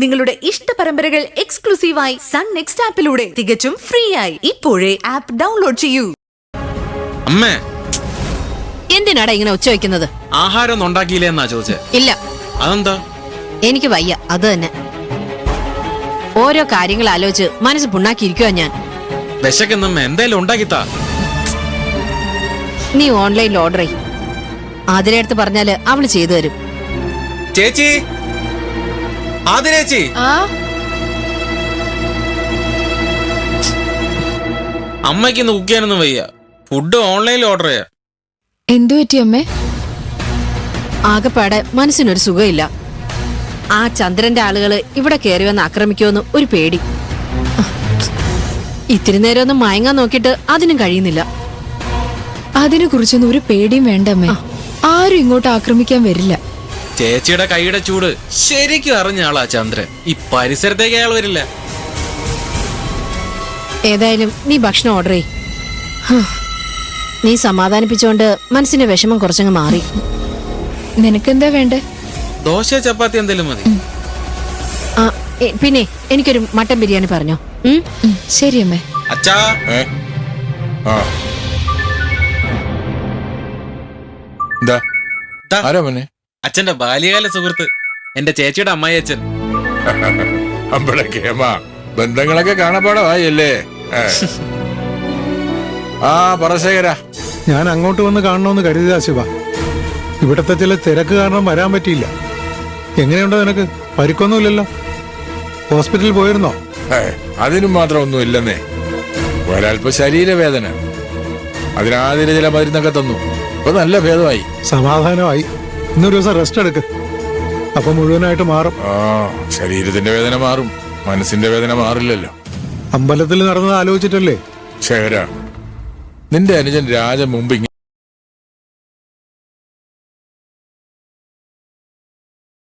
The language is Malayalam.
നിങ്ങളുടെ ഇഷ്ട പരമ്പരകൾ എക്സ്ക്ലൂസീവായി സൺ നെക്സ്റ്റ് ആപ്പിലൂടെ തികച്ചും ഫ്രീ ആയി ഇപ്പോഴേ ആപ്പ് ഡൗൺലോഡ് ചെയ്യൂ. അമ്മേ, എന്തിനാടാ ഇങ്ങനെ ഉച്ച വയ്ക്കുന്നത്? ആഹാരം ഒന്നും ഉണ്ടാക്കിയില്ലേ എന്നാ ചോദിച്ചേ. ഇല്ല. അതെന്താ? എനിക്ക് വയ്യ, അത് തന്നെ. ഓരോ കാര്യങ്ങൾ ആലോചിച്ച് മനസ്സ് പുണ്ണാക്കിയിരിക്കുക ഞാൻ. വിശക്കുന്നമ്മ, എന്തായാലും ഉണ്ടാക്കിത്താ. നീ ഓൺലൈനിൽ ഓർഡർ ചെയ്. ആതിരടുത്ത് പറഞ്ഞാല് അവള് ചെയ്തു തരും. ചേച്ചി, ആതിരേച്ചി, അമ്മയ്ക്ക് ഇന്ന് കുക്ക് ചെയ്യാനൊന്നും വയ്യ. ഫുഡ് ഓൺലൈനിൽ ഓർഡർ ചെയ്യാം. എന്തു പറ്റി അമ്മേ? ആകെപ്പാടെ മനസ്സിനൊരു സുഖമില്ല. ആ ചന്ദ്രന്റെ ആളുകള് ഇവിടെ കയറി വന്ന് ആക്രമിക്കുമെന്ന് ഒരു പേടി. ഇത്തിരി നേരം ഒന്ന് മയങ്ങാൻ നോക്കിയിട്ട് അതിനും കഴിയുന്നില്ല. അതിനെ കുറിച്ചൊന്നും ഒരു പേടിയും വേണ്ടമ്മേ. ആരും ഇങ്ങോട്ട് ആക്രമിക്കാൻ വരില്ല. ചേച്ചിയുടെ കൈയുടെ ചൂട് ശരിക്കും അറിഞ്ഞ ആളാ ചന്ദ്രൻ. ഈ പരിസരത്തേക്ക് അയാൾ വരില്ല. ഏതായാലും നീ ഭക്ഷണം ഓർഡർ ചെയ്. നീ സമാധാനിപ്പിച്ചോണ്ട് മനസ്സിന്റെ വിഷമം കുറച്ചങ്ങ് മാറി. നിനക്കെന്താ വേണ്ടേ? ദോശ ചപ്പാത്തി എന്തെങ്കിലും മതി. പിന്നെ എനിക്കൊരു മട്ടൻ ബിരിയാണി പറഞ്ഞോ. ശരി അമ്മേ. അച്ഛാ, അച്ഛന്റെ ബാല്യകാല സുഹൃത്ത്, എന്റെ ചേച്ചിയുടെ അമ്മായി അച്ഛൻ. ബന്ധങ്ങളൊക്കെ കാണപ്പാടമായല്ലേ? ആ പറശേഖര, ഞാൻ അങ്ങോട്ട് വന്ന് കാണണമെന്ന് കരുതിയതാ ശിവ. ഇവിടത്തെ ചില തിരക്ക് കാരണം വരാൻ പറ്റിയില്ല. എങ്ങനെയുണ്ടോ നിനക്ക്? പരിക്കൊന്നുമില്ലല്ലോ? ഹോസ്പിറ്റലിൽ പോയിരുന്നോ? അതിനും മാത്രം ഒന്നും ഇല്ലെന്നേ. ഒരൽപ്പ ശരീരവേദന, അതിനാതിര ചില മരുന്നൊക്കെ തന്നു. ഇപ്പൊ നല്ല ഭേദമായി. സമാധാനമായി. ഇന്നൊരു ദിവസം റെസ്റ്റ് എടുക്ക്, അപ്പൊ മുഴുവനായിട്ട് മാറും. ശരീരത്തിന്റെ വേദന മാറും, മനസ്സിന്റെ വേദന മാറില്ലല്ലോ. അമ്പലത്തിൽ നടന്നത് ആലോചിച്ചിട്ടല്ലേ? ശേഖര, നിന്റെ അനുജൻ രാജ മുമ്പ്